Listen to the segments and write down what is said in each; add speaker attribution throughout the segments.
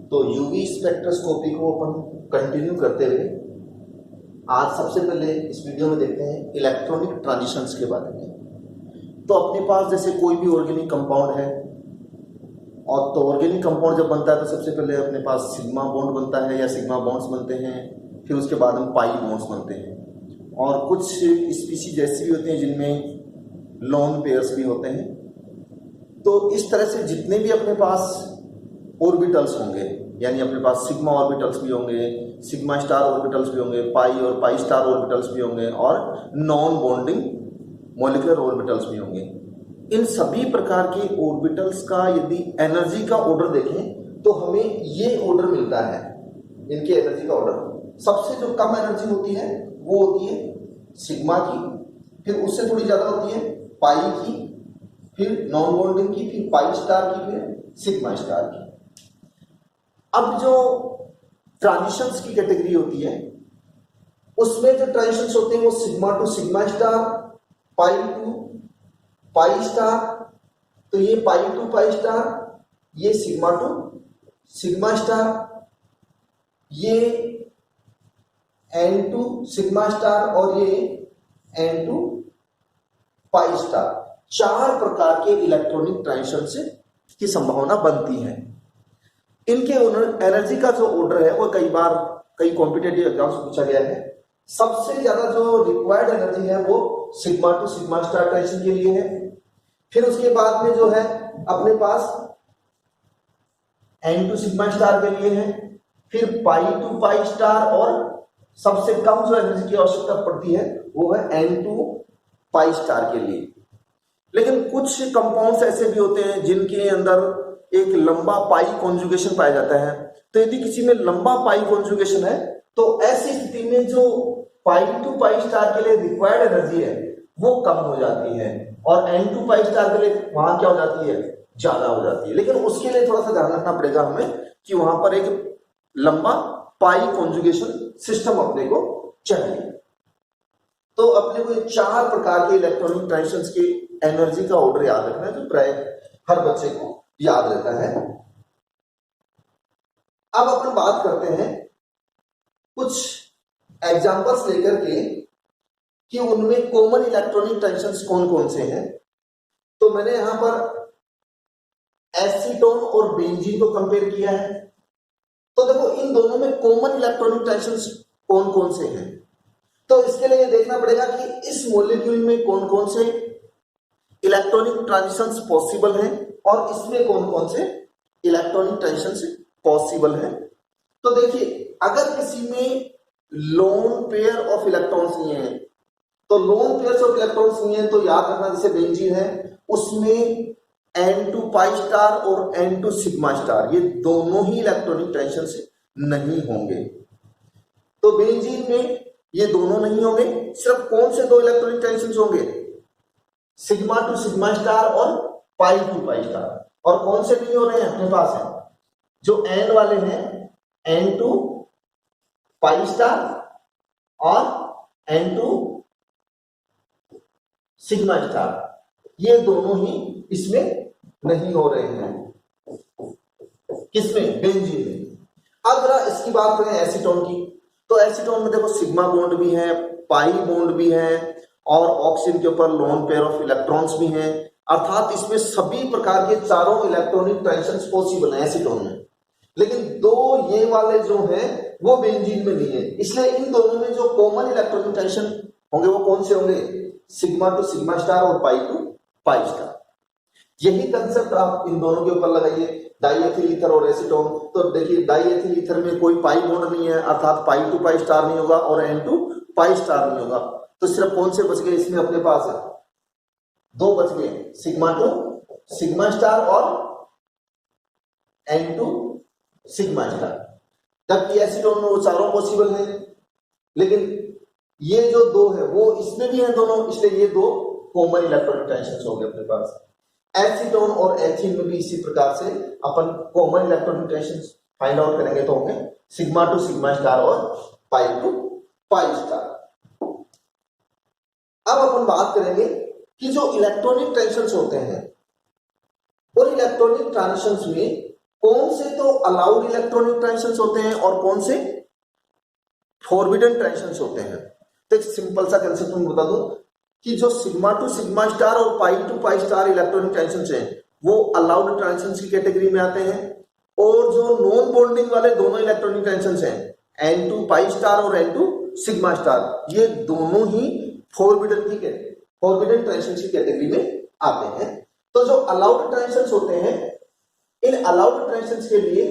Speaker 1: तो UV spectroscopy को अपन continue करते हुए आज सबसे पहले इस वीडियो में देखते हैं इलेक्ट्रॉनिक ट्रांजिशंस के बारे में। तो अपने पास जैसे कोई भी ऑर्गेनिक कंपाउंड है और तो ऑर्गेनिक कंपाउंड जब बनता है तो सबसे पहले अपने पास सिग्मा बॉन्ड बनता है या सिग्मा बॉन्ड्स बनते हैं, फिर उसके बाद में पाई बॉन्ड्स बनते हैं और कुछ स्पीशीज ऐसी भी होती हैं जिनमें लोन पेयर्स भी होते हैं। तो इस तरह से जितने भी अपने पास ऑर्बिटल्स होंगे, यानी अपने पास सिग्मा ऑर्बिटल्स भी होंगे, सिग्मा स्टार ऑर्बिटल्स भी होंगे, पाई और पाई स्टार ऑर्बिटल्स भी होंगे और नॉन बॉन्डिंग मॉलिक्यूलर ऑर्बिटल्स भी होंगे। इन सभी प्रकार के ऑर्बिटल्स का यदि एनर्जी का ऑर्डर देखें तो हमें ये ऑर्डर मिलता है। इनके एनर्जी का ऑर्डर सबसे जो कम एनर्जी होती है वो होती है सिग्मा की, फिर उससे थोड़ी ज्यादा होती है पाई की, फिर नॉन बॉन्डिंग की, फिर पाई स्टार की, फिर सिग्मा स्टार की। अब जो ट्रांजिशंस की कैटेगरी होती है उसमें जो ट्रांजिशंस होते हैं वो sigma to sigma star, pi to pi star. तो ये पाई टू पाई स्टार, ये सिग्मा टू सिग्मा स्टार, ये एन टू सिग्मा स्टार और ये एन टू पाई स्टार। चार प्रकार के इलेक्ट्रॉनिक ट्रांजिशन की संभावना बनती है। इनके एनर्जी का जो ऑर्डर है वो कई बार कई कॉम्पिटेटिव एग्जाम्स में पूछा गया है। सबसे ज्यादा जो रिक्वायर्ड एनर्जी है वो sigma to sigma star transition के लिए है। फिर उसके बाद में जो है अपने पास एन टू सिग्मा स्टार के लिए है, फिर पाई टू पाई स्टार और सबसे कम जो एनर्जी की आवश्यकता पड़ती है वो है एन टू पाई स्टार के लिए। लेकिन कुछ कंपाउंड्स ऐसे भी होते हैं जिनके अंदर एक लंबा पाई कॉन्जुगेशन पाया जाता है। तो यदि किसी में लंबा पाई कॉन्जुगेशन है तो ऐसी स्थिति में जो पाई टू पाई स्टार के लिए रिक्वायर्ड एनर्जी है वो कम हो जाती है और एन टू पाई स्टार के लिए वहां क्या हो जाती है, ज्यादा हो जाती है। लेकिन उसके लिए थोड़ा सा ध्यान रखना पड़ेगा हमें कि वहां पर एक लंबा पाई कॉन्जुगेशन सिस्टम अपने को चाहिए। तो अपने को चार प्रकार के इलेक्ट्रॉनिक ट्रांजिशंस की एनर्जी का ऑर्डर याद रखना है जो प्राय हर बच्चे को याद रहता है। अब अपन बात करते हैं कुछ एग्जांपल्स लेकर के कि उनमें कॉमन इलेक्ट्रॉनिक ट्रांजिशंस कौन कौन से हैं। तो मैंने यहां पर एसीटोन और बेंजीन को कंपेयर किया है। तो देखो इन दोनों में कॉमन इलेक्ट्रॉनिक ट्रांजिशंस कौन कौन से हैं। तो इसके लिए देखना पड़ेगा कि इस मॉलिक्यूल में कौन कौन से इलेक्ट्रॉनिक ट्रांजिशंस पॉसिबल हैं और इसमें कौन कौन से इलेक्ट्रॉनिक ट्रांजिशंस पॉसिबल हैं। तो देखिए अगर किसी में लोन पेयर ऑफ इलेक्ट्रॉन्स नहीं है, तो लोन पेयर ऑफ इलेक्ट्रॉन्स नहीं है तो याद रखना जैसे बेंजीन है उसमें एन टू पाई स्टार और एन टू सिग्मा स्टार ये दोनों ही इलेक्ट्रॉनिक ट्रांजिशंस नहीं होंगे। तो बेंजीन में ये दोनों नहीं होंगे, सिर्फ कौन से दो इलेक्ट्रॉनिक ट्रांजिशंस होंगे, सिग्मा टू सिग्मा स्टार और पाई टू पाई स्टार। और कौन से नहीं हो रहे हैं अपने पास है जो एन वाले हैं, एन टू पाई स्टार और एन टू सिग्मा स्टार, ये दोनों ही इसमें नहीं हो रहे हैं। किसमें, बेंजीन में। अब जरा इसकी बात करें एसीटोन की। तो एसीटोन में देखो सिग्मा बॉन्ड भी है, पाई बॉन्ड भी है और ऑक्सीजन के ऊपर लोन पेयर ऑफ इलेक्ट्रॉन्स भी हैं। अर्थात इसमें सभी प्रकार के चारों इलेक्ट्रॉनिक ट्रांजिशंस पॉसिबल हैं एसीटोन में। लेकिन दो ये वाले जो हैं वो बेंजीन में नहीं है। इसलिए इन दोनों में जो कॉमन इलेक्ट्रॉनिक ट्रांजिशन होंगे वो कौन से होंगे, सिग्मा टू सिग्मा स्टार और पाई टू पाई स्टार। यही कंसेप्ट आप इन दोनों के ऊपर लगाइए, डाईएथिल ईथर और एसीटोन। तो देखिए डाईएथिल ईथर में कोई पाई बॉन्ड नहीं है अर्थात पाई टू पाई स्टार नहीं होगा और एन टू पाई स्टार नहीं होगा। तो सिर्फ कौन से बच गए इसमें अपने पास है, दो बच गए, सिग्मा टू सिग्मा स्टार और एन टू सिग्मा स्टार। जबकि एसीटोन में वो चारों पॉसिबल है, लेकिन ये जो दो है वो इसमें भी है दोनों, इसलिए ये दो कॉमन इलेक्ट्रॉनिक ट्रांजिशंस हो गए अपने पास। एसीटोन और एथीन में भी इसी प्रकार से अपन common electronic transitions find out करेंगे तो होंगे सिग्मा टू सिग्मा स्टार और पाई टू पाई स्टार। अब अपन बात करेंगे कि जो इलेक्ट्रॉनिक ट्रांजिशंस होते हैं और इलेक्ट्रॉनिक ट्रांजिशंस में कौन से तो अलाउड इलेक्ट्रॉनिक ट्रांजिशंस होते हैं और कौन से फॉरबिडन ट्रांजिशंस होते हैं। तो एक सिंपल सा कंसेप्ट मैं बता दूं कि जो सिग्मा टू सिग्मा स्टार और pi to pi star electronic transitions हैं वो अलाउड ट्रांजिशंस की कैटेगरी में आते हैं, और जो नॉन बॉन्डिंग वाले दोनों इलेक्ट्रॉनिक ट्रांजिशंस हैं एन टू पाई स्टार और एन टू सिग्मा स्टार, ये दोनों ही फॉरबिडन ट्रांजिशंस की कैटेगरी में आते हैं। तो जो अलाउड ट्रांजिशंस होते हैं, इन अलाउड ट्रांजिशंस के लिए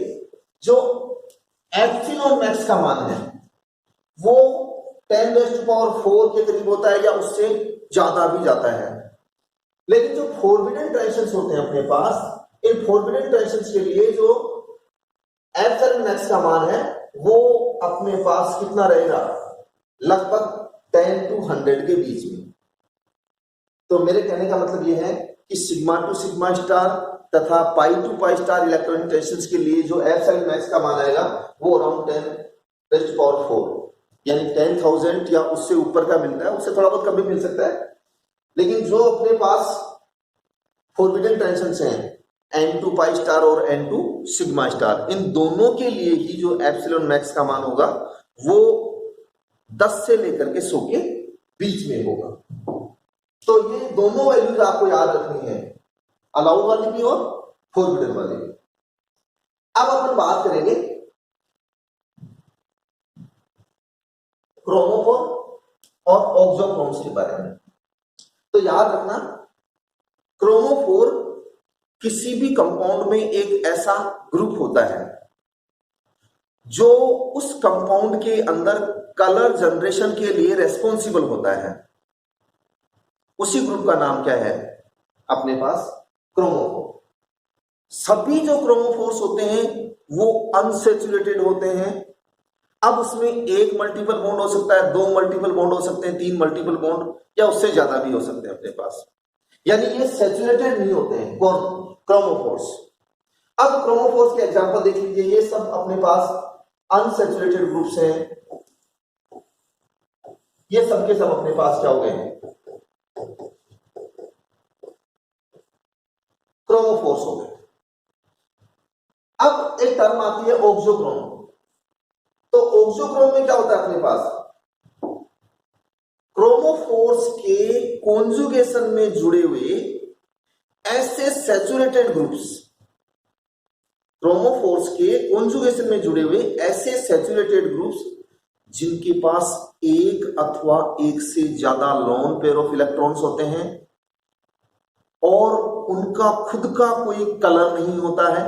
Speaker 1: जो एप्सिलॉन मैक्स का मान है वो 10⁴ के करीब होता है या उससे ज्यादा भी जाता है। लेकिन जो फॉरबिडन ट्रांजिशंस होते हैं अपने पास, इन फॉरबिडन ट्रांजिशंस के लिए जो एप्सिलॉन मैक्स का मान है वो अपने पास कितना रहेगा, लगभग 10 to 100 के बीच में। तो मेरे कहने का मतलब ये है कि सिग्मा टू सिग्मा स्टार तथा pi to pi star electronic transitions के लिए जो एप्सिलॉन मैक्स का मान आएगा वो अराउंड 10⁴ यानी 10,000 या उससे ऊपर का मिलता है, उससे थोड़ा बहुत कम भी मिल सकता है। लेकिन जो अपने पास फॉरबिडन ट्रांजिशंस हैं एन टू पाई स्टार और एन टू सिग्मा स्टार, इन दोनों के लिए ही जो एप्सिलॉन मैक्स का मान होगा वो 10 से लेकर के 100 के बीच में होगा। तो ये दोनों वैल्यूज आपको याद रखनी है, अलाउड वाली भी और फॉरबिडन वाली भी। अब अपन बात करेंगे क्रोमोफोर और ऑक्सोक्रोम्स के बारे में। तो याद रखना, क्रोमोफोर किसी भी कंपाउंड में एक ऐसा ग्रुप होता है जो उस कंपाउंड के अंदर कलर जनरेशन के लिए रेस्पॉन्सिबल होता है। उसी ग्रुप का नाम क्या है अपने पास, क्रोमोफोर। सभी जो क्रोमोफोर्स होते हैं वो अनसैचुरेटेड होते हैं। अब उसमें एक मल्टीपल बॉन्ड हो सकता है, 2 मल्टीपल बॉन्ड हो सकते हैं, 3 मल्टीपल बॉन्ड या उससे ज्यादा भी हो सकते हैं अपने पास, यानी ये सैचुरेटेड नहीं होते हैं कौन, क्रोमोफोर्स। अब क्रोमोफोर्स के एग्जांपल देख लीजिए, ये सब अपने पास अनसैचुरेटेड ग्रुप्स हैं, ये सब के सब अपने पास क्या हो गए, क्रोमोफोर्स हो गए। अब एक टर्म आती है ऑक्सोक्रोम। तो ऑक्सोक्रोम में क्या होता है अपने पास, क्रोमोफोर्स के कॉन्जुगेशन में जुड़े हुए ऐसे सैचुरेटेड ग्रुप्स, क्रोमोफोर्स के कॉन्जुगेशन में जुड़े हुए ऐसे सैचुरेटेड ग्रुप्स जिनके पास एक अथवा एक से ज्यादा लोन पेयर ऑफ इलेक्ट्रॉन्स होते हैं और उनका खुद का कोई कलर नहीं होता है,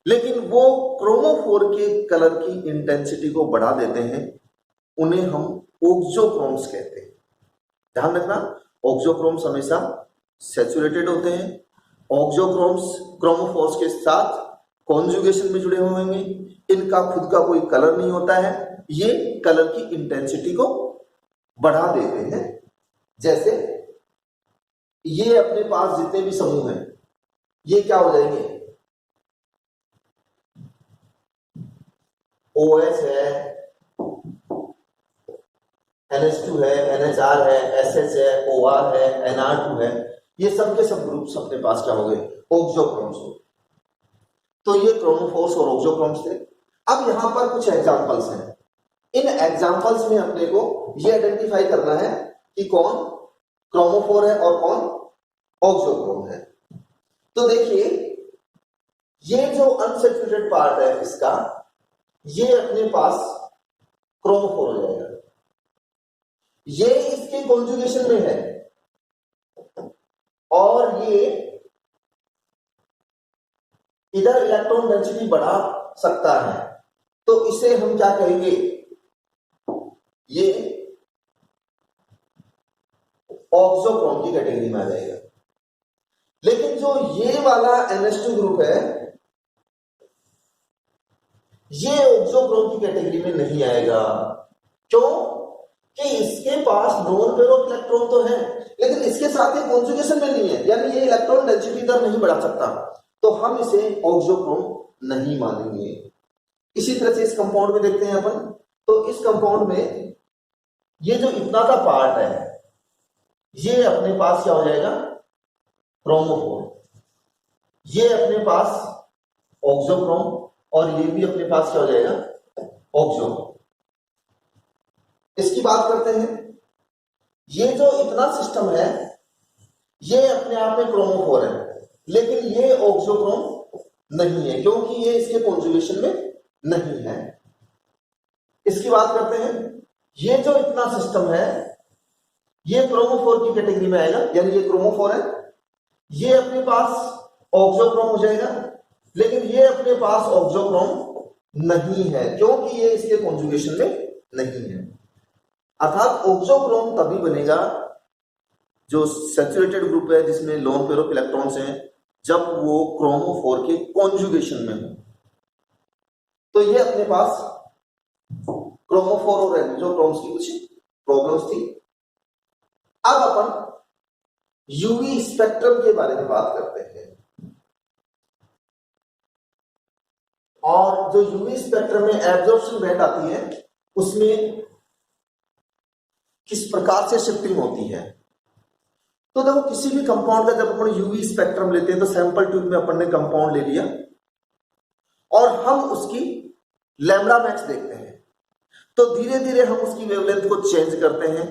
Speaker 1: लेकिन वो क्रोमोफोर के कलर की इंटेंसिटी को बढ़ा देते हैं, उन्हें हम ऑक्सोक्रोम्स कहते हैं। ध्यान रखना, ऑक्सोक्रोम्स हमेशा सैचुरेटेड होते हैं। ऑक्सोक्रोम्स क्रोमोफोर्स के साथ कॉन्जुगेशन में जुड़े हुए होंगे, इनका खुद का कोई कलर नहीं होता है, ये कलर की इंटेंसिटी को बढ़ा देते हैं। जैसे ये अपने पास जितने भी समूह हैं ये क्या हो जाएंगे, OH है, NH2 है, NHR है, SH है, OR है, NR2 है, ये सब के सब ग्रुप्स अपने पास क्या हो गए, ऑक्सोक्रोम्स हो। तो ये क्रोमोफोर्स और ऑक्सोक्रोम्स थे। अब यहां पर कुछ एग्जांपल्स हैं, इन एग्जांपल्स में अपने को ये आइडेंटिफाई करना है कि कौन क्रोमोफोर है और कौन ऑक्सोक्रोम है। तो देखिए, ये जो अनसैचुरेटेड पार्ट है इसका, ये अपने पास क्रोमोफोर हो जाएगा। ये इसके कॉन्जुगेशन में है और ये इधर इलेक्ट्रॉन डेंसिटी बढ़ा सकता है, तो इसे हम क्या कहेंगे, ये ऑक्सोक्रोम की कैटेगरी में आ जाएगा। लेकिन जो ये वाला NH2 ग्रुप है ये ऑक्सोक्रोम की कैटेगरी में नहीं आएगा। क्यों? कि इसके पास नॉन पेयर ऑफ इलेक्ट्रॉन तो है, लेकिन इसके साथ ये कॉन्जुगेशन में नहीं है, यानी ये इलेक्ट्रॉन डेंसिटी इधर नहीं बढ़ा सकता, तो हम इसे ऑक्सोक्रोम नहीं मानेंगे। इसी तरह से इस कंपाउंड में देखते हैं अपन, तो इस कंपाउंड में ये जो इतना का पार्ट है ये अपने पास क्या हो जाएगा, क्रोमोफोर। ये अपने पास ऑक्सोक्रोम, और ये भी अपने पास क्या हो जाएगा, ऑक्सो। इसकी बात करते हैं, ये जो इतना सिस्टम है ये अपने आप में क्रोमोफोर है, लेकिन ये ऑक्सोक्रोम नहीं है क्योंकि ये इसके कॉन्जुगेशन में नहीं है। इसकी बात करते हैं, ये जो इतना सिस्टम है ये क्रोमोफोर की कैटेगरी में आएगा, यानी ये क्रोमोफोर है, ये अपने पास ऑक्सोक्रोम हो जाएगा, लेकिन ये अपने पास ऑक्सोक्रोम नहीं है क्योंकि ये इसके कॉन्जुगेशन में नहीं है। अर्थात ऑक्सोक्रोम तभी बनेगा जो सैचुरेटेड ग्रुप है जिसमें लोन पेयर ऑफ इलेक्ट्रॉन्स हैं, जब वो क्रोमोफोर के कॉन्जुगेशन में हो। तो ये अपने पास क्रोमोफोर और एक्सोक्रोम्स की कुछ प्रॉब्लम्स थी। अब अपन यूवी स्पेक्ट्रम के बारे में बात करते हैं, और जो यूवी स्पेक्ट्रम में एब्जॉर्प्शन बैंड आती है उसमें किस प्रकार से शिफ्टिंग होती है। तो देखो, किसी भी कंपाउंड का जब अपन यूवी स्पेक्ट्रम लेते हैं तो सैंपल ट्यूब में अपन ने कंपाउंड ले लिया और हम उसकी लैम्बडा मैक्स देखते हैं, तो धीरे धीरे हम उसकी वेवलेंथ को चेंज करते हैं,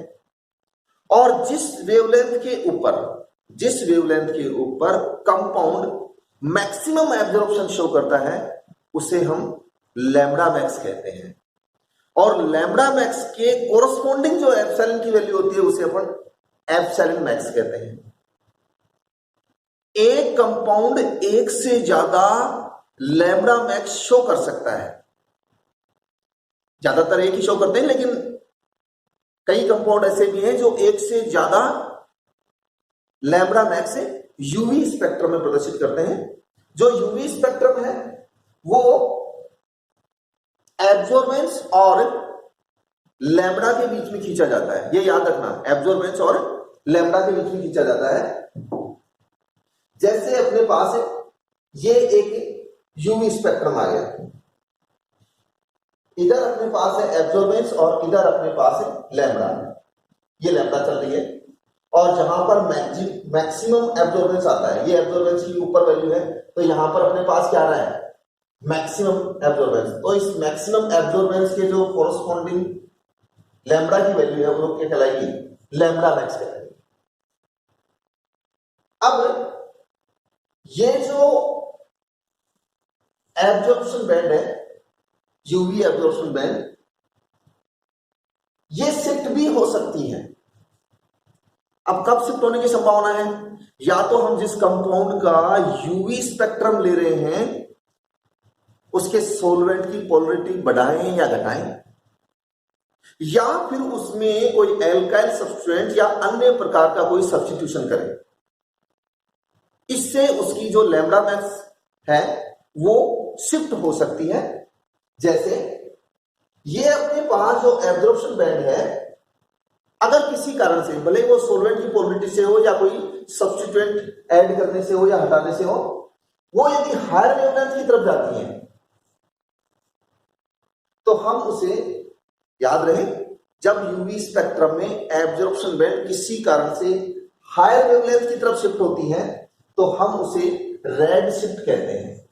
Speaker 1: और जिस वेवलेंथ के ऊपर कंपाउंड मैक्सिमम एब्जॉर्प्शन शो करता है उसे हम लैम्बडा मैक्स कहते हैं, और लैम्बडा मैक्स के कोरस्पॉन्डिंग जो एप्सिलॉन की वैल्यू होती है उसे अपन एप्सिलॉन मैक्स कहते हैं। एक कंपाउंड एक से ज्यादा लैम्बडा मैक्स शो कर सकता है, ज्यादातर एक ही शो करते हैं, लेकिन कई कंपाउंड ऐसे भी हैं जो एक से ज्यादा लैम्बडा मैक्स से यूवी स्पेक्ट्रम में प्रदर्शित करते हैं। जो यूवी स्पेक्ट्रम है वो एब्जॉर्बेंस और लैम्बडा के बीच में खींचा जाता है, ये याद रखना, एब्जॉर्बेंस और लैम्बडा के बीच में खींचा जाता है। जैसे अपने पास ये एक यूवी स्पेक्ट्रम आ गया, इधर अपने पास है एब्जॉर्बेंस और इधर अपने पास है लैम्बडा, ये लैम्बडा चल रही है, और जहां पर मैक्सिमम एब्जॉर्बेंस आता है, ये एब्जॉर्बेंस की ऊपर वैल्यू है, तो यहां पर अपने पास क्या आ रहा है, मैक्सिमम एब्जॉर्बेंस। तो इस मैक्सिमम एब्जॉर्बेंस के जो कोरस्पॉन्डिंग लैम्बडा की वैल्यू है वो लोग क्या कहलाएगी, लैम्बडा मैक्स कहलाएगी। अब ये जो एब्जॉर्प्शन बैंड है, यूवी एब्जॉर्प्शन बैंड, ये शिफ्ट भी हो सकती है। अब कब शिफ्ट होने की संभावना है, या तो हम जिस कंपाउंड का यूवी स्पेक्ट्रम ले रहे हैं उसके सॉल्वेंट की पोलरिटी बढ़ाएं या घटाएं, या फिर उसमें कोई एल्काइल सब्सटेंट या अन्य प्रकार का कोई सब्स्टिट्यूशन करें, इससे उसकी जो लैम्बडा मैक्स है वो शिफ्ट हो सकती है। जैसे ये अपने पास जो एब्जॉर्प्शन बैंड है, अगर किसी कारण से, भले वो सॉल्वेंट की पोलरिटी से हो या कोई सब्स्टिट्यूएंट ऐड करने से हो या हटाने से हो, वो यदि हायर वेवलेंथ की तरफ जाती है तो हम उसे, याद रहे, जब यूवी स्पेक्ट्रम में एब्जॉर्प्शन बैंड किसी कारण से हायर वेवलेंथ की तरफ शिफ्ट होती है तो हम उसे रेड शिफ्ट कहते हैं,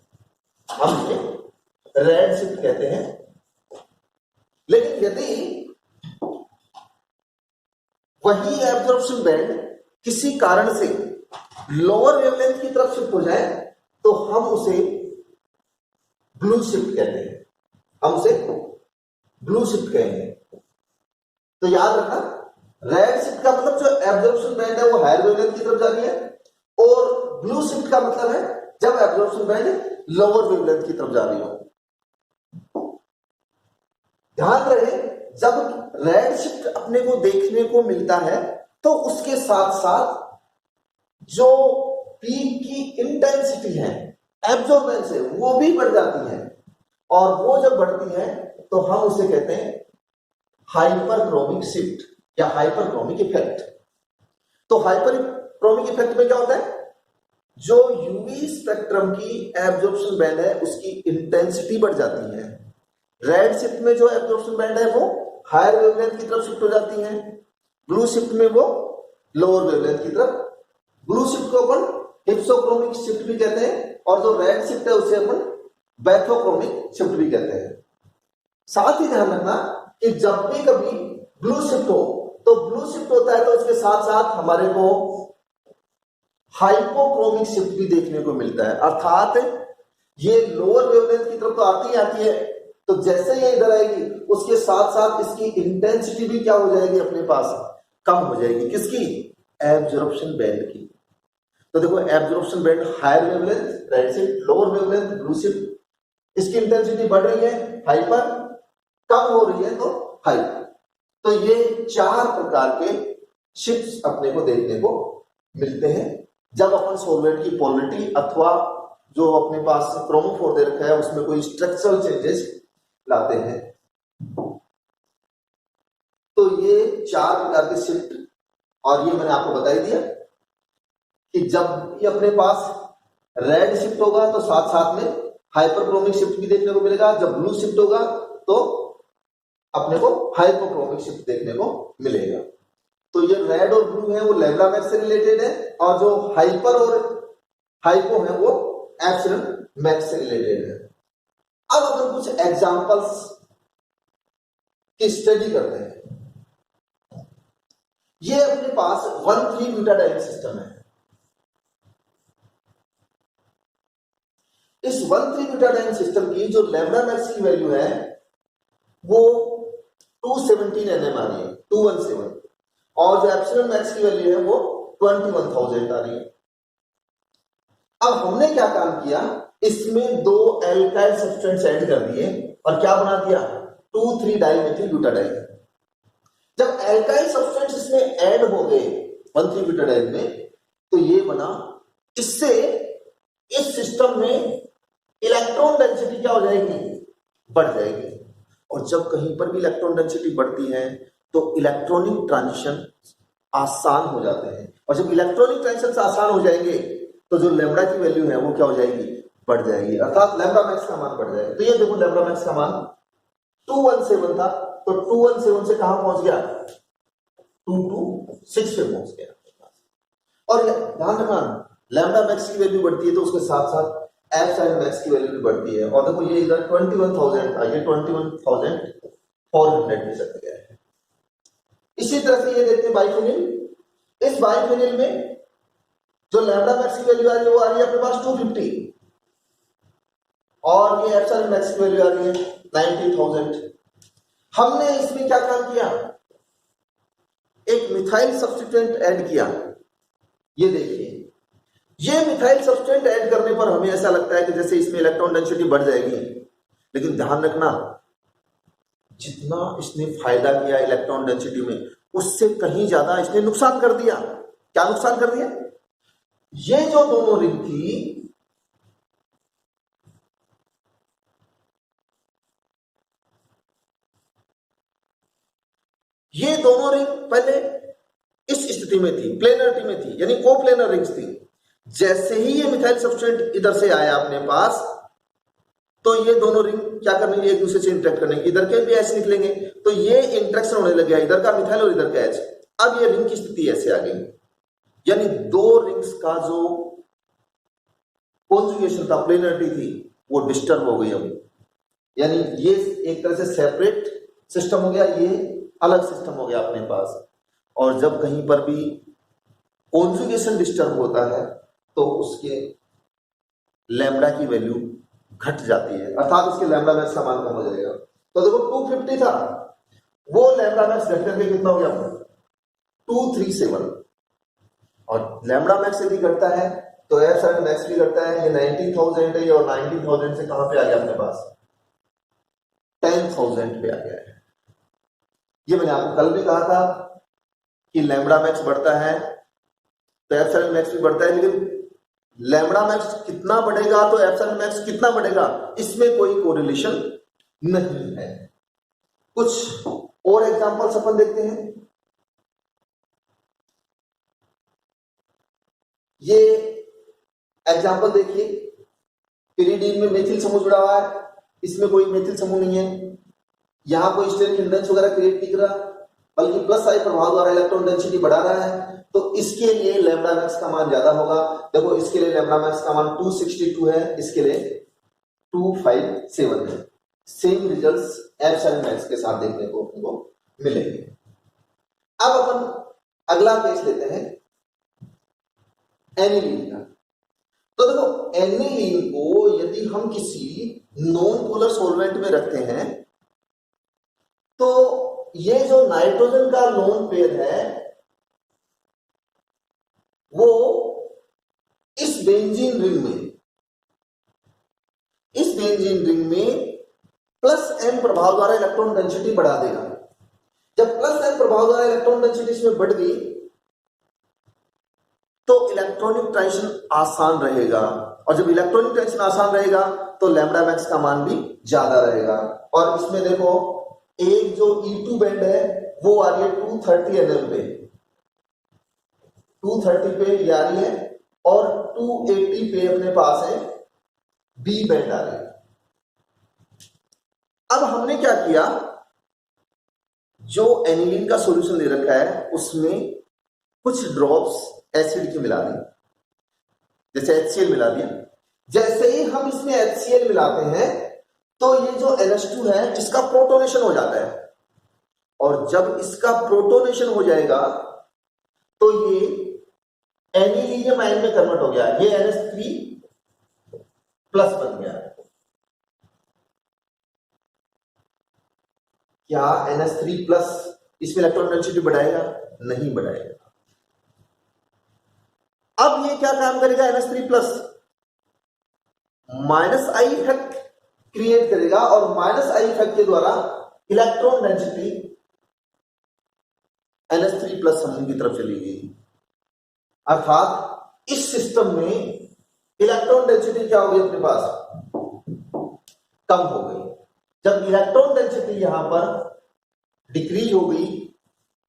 Speaker 1: हम उसे रेड शिफ्ट कहते हैं। लेकिन यदि वही एब्जॉर्प्शन बैंड किसी कारण से लोअर वेवलेंथ की तरफ शिफ्ट हो जाए तो हम उसे ब्लू शिफ्ट कहते हैं, हम उसे ब्लू शिफ्ट कहेंगे। तो याद रखना, रेड शिफ्ट का मतलब जो एब्जॉर्प्शन बैंड है वो हायर वेवलेंथ की तरफ जा रही है, और ब्लू शिफ्ट का मतलब है जब एब्जॉर्प्शन बैंड लोअर वेवलेंथ की तरफ जा रही हो। ध्यान रहे, जब रेड शिफ्ट अपने को देखने को मिलता है तो उसके साथ साथ जो पीक की इंटेंसिटी है, एब्जॉर्बेंस है, वो भी बढ़ जाती है, और वो जब बढ़ती है तो हम उसे कहते हैं हाइपरक्रोमिक शिफ्ट या हाइपरक्रोमिक इफेक्ट। तो हाइपरक्रोमिक इफेक्ट में क्या होता है, जो यूवी स्पेक्ट्रम की एब्जॉर्प्शन बैंड है उसकी इंटेंसिटी बढ़ जाती है। रेड शिफ्ट में जो एब्जॉर्प्शन बैंड है वो हायर वेवलेंथ की तरफ शिफ्ट हो जाती है, ब्लू शिफ्ट में वो लोअर वेवलेंथ की तरफ। ब्लू शिफ्ट को अपन हिप्सोक्रोमिक शिफ्ट भी कहते हैं, और जो रेड शिफ्ट है उसे अपन बैथोक्रोमिक शिफ्ट भी कहते हैं। साथ ही ध्यान रखना कि जब भी कभी ब्लू शिफ्ट हो तो ब्लू शिफ्ट होता है तो उसके साथ साथ हमारे को हाइपोक्रोमिक शिफ्ट भी देखने को मिलता है, अर्थात ये लोअर वेवलेंथ की तरफ तो आती है, तो जैसे ये इधर आएगी उसके साथ साथ इसकी इंटेंसिटी भी क्या हो जाएगी, अपने पास कम हो जाएगी। किसकी? एब्जॉर्प्शन बैंड की। तो देखो absorption band higher wavelength red shift, lower wavelength blue shift, इसकी इंटेंसिटी बढ़ रही है हाइपर, कम हो रही है तो हाई। तो ये चार प्रकार के शिफ्ट्स अपने को देखने को मिलते हैं जब अपन सॉल्वेंट की पोलरिटी अथवा जो अपने पास क्रोमोफोर दे रखा है उसमें कोई स्ट्रक्चरल चेंजेस लाते हैं। तो ये चार प्रकार के शिफ्ट, और ये मैंने आपको बता ही दिया कि जब ये अपने पास रेड शिफ्ट होगा तो साथ साथ में हाइपरक्रोमिक शिफ्ट भी देखने को मिलेगा, जब ब्लू शिफ्ट होगा तो अपने को हाइपोक्रोमिक शिफ्ट देखने को मिलेगा। तो ये रेड और ब्लू है वो लैम्ब्डा मैक्स से रिलेटेड है, और जो हाइपर और हाइपो है वो एप्सिलॉन मैक्स से रिलेटेड है। अब अपन कुछ एग्जांपल्स की स्टडी करते हैं। ये अपने पास 1,3-ब्यूटाडाइन सिस्टम है। इस 1,3-ब्यूटाडाइन सिस्टम की जो लैम्ब्डा मैक्स की वैल्यू है वो 217 nm आ रही है, 217, और जो एप्सिलॉन मैक्स की वैल्यू है वो 21,000 आ रही है। अब हमने क्या काम किया, इसमें दो एल्काइल सब्सटेंस ऐड कर दिए और क्या बना दिया, 2,3-डाइमेथिल-ब्यूटाडाइन। जब एल्काइल सब्सटेंस इसमें ऐड हो गए 1,3-ब्यूटाडाइन में तो ये बना, इससे इस सिस्टम में इलेक्ट्रॉन डेंसिटी क्या हो जाएगी, बढ़ जाएगी। और जब कहीं पर भी इलेक्ट्रॉन डेंसिटी बढ़ती है तो इलेक्ट्रॉनिक ट्रांजिशन आसान हो जाते हैं, और जब इलेक्ट्रॉनिक ट्रांजिशन आसान हो जाएंगे तो जो लैम्ब्डा की वैल्यू है वो क्या हो जाएगी, बढ़ जाएगी, अर्थात लैम्ब्डा मैक्स का मान बढ़ जाएगा। तो ये देखो लैम्ब्डा मैक्स का मान 217 था, तो 217 से कहां पहुंच गया, 226 पे पहुंच गया। और ध्यान रखना लैम्ब्डा मैक्स की वैल्यू बढ़ती है तो उसके साथ साथ एप्सिलॉन मैक्स की वैल्यू भी बढ़ती है। और देखो ये इधर 21,000 था, ये 21,400 में चल गया है। इसी तरह से ये देखते हैं बाइफेनिल। इस बाइफेनिल में जो लैम्ब्डा मैक्स की वैल्यू आ रही है वो आ रही है अपने पास 250, और ये एप्सिलॉन मैक्स की वैल्यू आ रही है 90,000। हमने इसमें क्या काम किया, एक मिथाइल सब्स्टिट्यूएंट ऐड किया। ये देखिए, ये मिथाइल सब्स्टेंट ऐड करने पर हमें ऐसा लगता है कि जैसे इसमें इलेक्ट्रॉन डेंसिटी बढ़ जाएगी, लेकिन ध्यान रखना जितना इसने फायदा किया इलेक्ट्रॉन डेंसिटी में उससे कहीं ज्यादा इसने नुकसान कर दिया। क्या नुकसान कर दिया, ये जो दोनों रिंग थी ये दोनों रिंग पहले इस स्थिति में थी, प्लेनरिटी में थी, यानी कोप्लेनर रिंग्स थी। जैसे ही ये मिथाइल सब्सटेंट इधर से आया अपने पास तो ये दोनों रिंग क्या करनेंगे, एक दूसरे से इंटरेक्ट करेंगे, इधर के भी एच निकलेंगे, तो ये इंटरेक्शन होने लग गया, इधर का मिथाइल और इधर का एच। अब ये रिंग की स्थिति ऐसे आ गई, यानी दो रिंग्स का जो कॉन्जुगेशन था, प्लेनरिटी थी, वो डिस्टर्ब हो गई। अब यानी ये एक तरह से सेपरेट सिस्टम हो गया, ये अलग सिस्टम हो गया अपने पास। और जब कहीं पर भी कॉन्जुगेशन डिस्टर्ब होता है तो उसके लैम्ब्डा की वैल्यू घट जाती है, अर्थात इसके लैम्ब्डा मैक्स का मान कम हो जाएगा। तो देखो 250 था, वो लैम्ब्डा मैक्स घट करके कितना हो गया, 237। और लैम्ब्डा मैक्स यदि घटता है तो एप्सिलॉन मैक्स भी घटता है। ये 19,000 है, और 19,000 से कहां पे आ गया अपने पास, 10,000 पे आ गया है। ये मैंने आपको कल भी कहा था कि लैम्ब्डा मैक्स बढ़ता है तो एप्सिलॉन मैक्स भी बढ़ता है, लेकिन लैम्ब्डा मैक्स कितना बढ़ेगा तो एप्सिलॉन मैक्स कितना बढ़ेगा, इसमें कोई कोरिलेशन नहीं है। कुछ और एग्जांपल्स अपन देखते हैं। ये एग्जांपल देखिए, पिरिडीन में मेथिल समूह जुड़ा हुआ है, इसमें कोई मेथिल समूह नहीं है, यहां कोई स्टेरिक हिंड्रेंस वगैरह क्रिएट नहीं कर रहा, बल्कि प्लस आई प्रभाव द्वारा इलेक्ट्रॉन डेंसिटी बढ़ा रहा है, तो इसके लिए लैम्ब्डा मैक्स का मान ज्यादा होगा। देखो इसके लिए लैम्ब्डा मैक्स का मान 262 है, इसके लिए 257 है। सेम रिजल्ट्स एप्सिलॉन मैक्स के साथ देखने को मिलेंगे। अब अपन अगला केस लेते हैं एनिलीन का। तो देखो एनिलीन को यदि हम किसी नॉन पोलर सॉल्वेंट में रखते हैं तो ये जो नाइट्रोजन का लोन पेयर है वो इस बेंजीन रिंग में प्लस एम प्रभाव द्वारा इलेक्ट्रॉन डेंसिटी बढ़ा देगा। जब प्लस एम प्रभाव द्वारा इलेक्ट्रॉन डेंसिटी इसमें बढ़ गई तो इलेक्ट्रॉनिक ट्रांजिशन आसान रहेगा, और जब इलेक्ट्रॉनिक ट्रांजिशन आसान रहेगा तो लैम्बडा मैक्स का मान भी ज्यादा रहेगा। और इसमें देखो एक जो E2 बैंड है वो आ रही है 230 nm पे, 230 पे ये आ रही है, और 280 पे अपने पास है बी बैंड आ रही है। अब हमने क्या किया, जो एनिलीन का सॉल्यूशन ले रखा है उसमें कुछ ड्रॉप्स एसिड की मिला दी, जैसे HCl मिला दिया। जैसे ही हम इसमें HCl मिलाते हैं तो ये जो NH2 है इसका प्रोटोनेशन हो जाता है, और जब इसका प्रोटोनेशन हो जाएगा तो ये एनिलीनियम आयन में कन्वर्ट हो गया, ये NH3 प्लस बन गया। क्या NH3 प्लस इसमें इलेक्ट्रॉन डेंसिटी बढ़ाएगा? नहीं बढ़ाएगा। अब ये क्या काम करेगा, NH3 plus minus I effect create करेगा, और माइनस आई इफेक्ट के द्वारा इलेक्ट्रॉन डेंसिटी NH3 प्लस समूह की तरफ चली गई। अर्थात इस सिस्टम में इलेक्ट्रॉन डेंसिटी क्या हो गई, अपने पास कम हो गई। जब इलेक्ट्रॉन डेंसिटी यहां पर डिक्रीज हो गई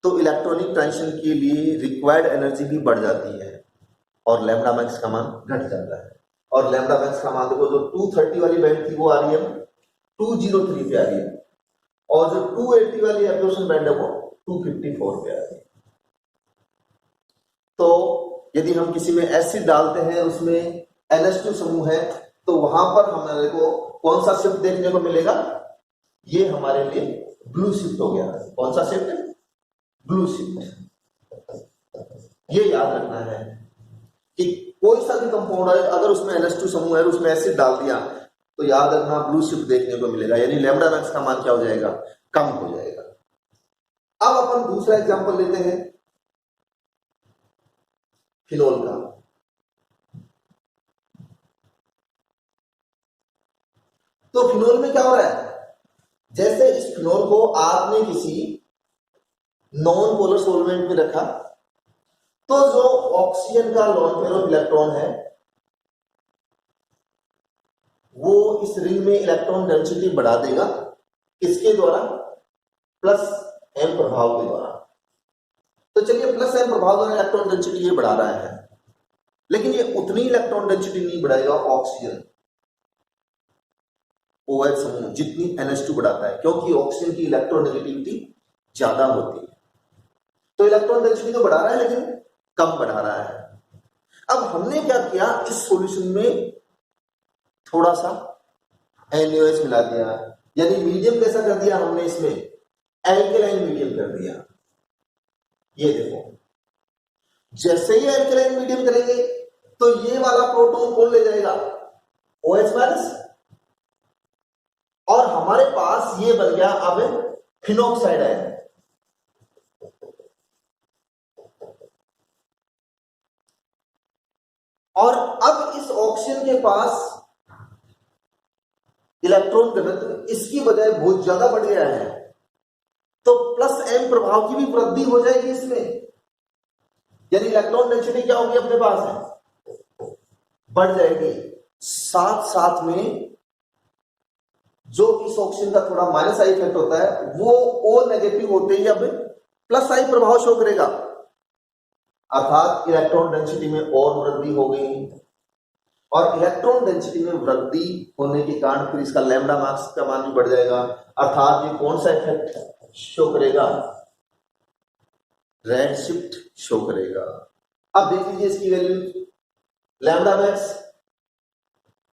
Speaker 1: तो इलेक्ट्रॉनिक ट्रांजिशन के लिए रिक्वायर्ड एनर्जी भी बढ़ जाती है और लैम्बडा मैक्स का मान घट जाता है। और लैम्बडा मैक्स का मान देखो, जो 230 वाली बैंड थी वो आ रही है 203 पे आ रही है, और जो 280 वाली एब्जॉर्प्शन बैंड है वो 254 पे आ रही है। तो यदि हम किसी में एसिड डालते हैं उसमें NH2 समूह है तो वहां पर हमारे को कौन सा शिफ्ट देखने को मिलेगा, ये हमारे लिए ब्लू शिफ्ट हो गया। कौन सा शिफ्ट? Blue shift. ये याद रखना है कि कोई सा भी कंपाउंड है अगर उसमें NH2 समूह है और उसमें एसिड डाल दिया तो याद रखना ब्लू शिफ्ट देखने को मिलेगा, यानी लैम्बडा मैक्स का मान क्या हो जाएगा, कम हो जाएगा। अब अपन दूसरा एग्जांपल लेते हैं फिनोल का। तो फिनोल में क्या हो रहा है, जैसे इस फिनोल को आपने किसी नॉन पोलर सॉल्वेंट में रखा तो जो ऑक्सीजन का लोन पेयर ऑफ इलेक्ट्रॉन है वो इस रिंग में इलेक्ट्रॉन डेंसिटी बढ़ा देगा, किसके द्वारा, प्लस एम प्रभाव के द्वारा। तो चलिए प्लस एम प्रभाव द्वारा इलेक्ट्रॉन डेंसिटी ये बढ़ा रहा है, लेकिन ये उतनी इलेक्ट्रॉन डेंसिटी नहीं बढ़ाएगा ऑक्सीजन OH समूह जितनी NH2 बढ़ाता है, क्योंकि ऑक्सीजन की इलेक्ट्रोनेगेटिविटी ज्यादा होती है। तो इलेक्ट्रॉन डेंसिटी तो बढ़ा रहा है लेकिन कम बढ़ा रहा है। अब हमने क्या किया, इस सॉल्यूशन में थोड़ा सा NaOH मिला दिया, यानी मीडियम कैसा कर दिया हमने, इसमें एल्केलाइन मीडियम कर दिया। ये देखो जैसे ही एल्केलाइन मीडियम करेंगे तो ये वाला प्रोटॉन कौन ले जाएगा, OH माइनस, और हमारे पास ये बन गया अब फिनोक्साइड आयन। और अब इस ऑक्सीजन के पास इलेक्ट्रॉन घनत्व इसकी बजाय बहुत ज्यादा बढ़ गया है, तो प्लस एम प्रभाव की भी वृद्धि हो जाएगी इसमें, यानी इलेक्ट्रॉन डेंसिटी क्या होगी अपने पास है, बढ़ जाएगी। साथ साथ में जो इस ऑक्सीजन का थोड़ा माइनस आई इफेक्ट होता है वो ओ नेगेटिव होते ही अब प्लस आई प्रभाव शो करेगा, अर्थात इलेक्ट्रॉन डेंसिटी में और वृद्धि हो गई। और इलेक्ट्रॉन डेंसिटी में वृद्धि होने के कारण फिर इसका लैम्बडा मैक्स का मान भी बढ़ जाएगा, अर्थात ये कौन सा इफेक्ट शो करेगा, रेड शिफ्ट शो करेगा। अब देख लीजिए इसकी वैल्यू, लैम्बडा मैक्स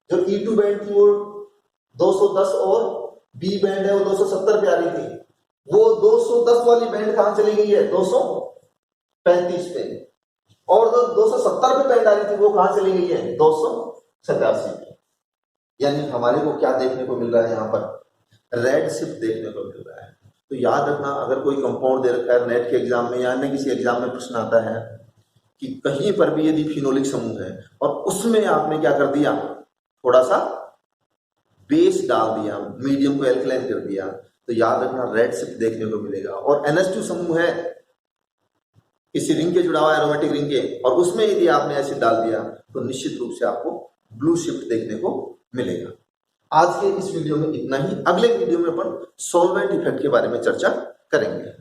Speaker 1: जो E2 बैंड थी वो 210 और बी बैंड है वो 270 पे आ रही थी, वो 210 वाली बैंड कहां चली गई है 235 पे, और जो 270 पे बैंड आ रही थी वो कहां चली गई है 287 पे। यानी हमारे को क्या देखने को मिल रहा है यहाँ पर रेड शिफ्ट देखने को मिल रहा है। तो याद रखना, अगर कोई कंपाउंड दे रखा है नेट के एग्जाम में या अन्य किसी एग्जाम में प्रश्न आता है कि कहीं पर भी यदि फिनोलिक समूह है और उसमें आपने क्या कर दिया, थोड़ा सा बेस डाल दिया, मीडियम को एल्कलाइन कर दिया, तो याद रखना रेड शिफ्ट देखने को मिलेगा। और NH2 समूह है किसी रिंग के जुड़ा हुआ एरोमेटिक रिंग के, और उसमें यदि आपने एसिड डाल दिया तो निश्चित रूप से आपको ब्लू शिफ्ट देखने को मिलेगा। आज के इस वीडियो में इतना ही। अगले वीडियो में अपन सॉल्वेंट इफेक्ट के बारे में चर्चा करेंगे।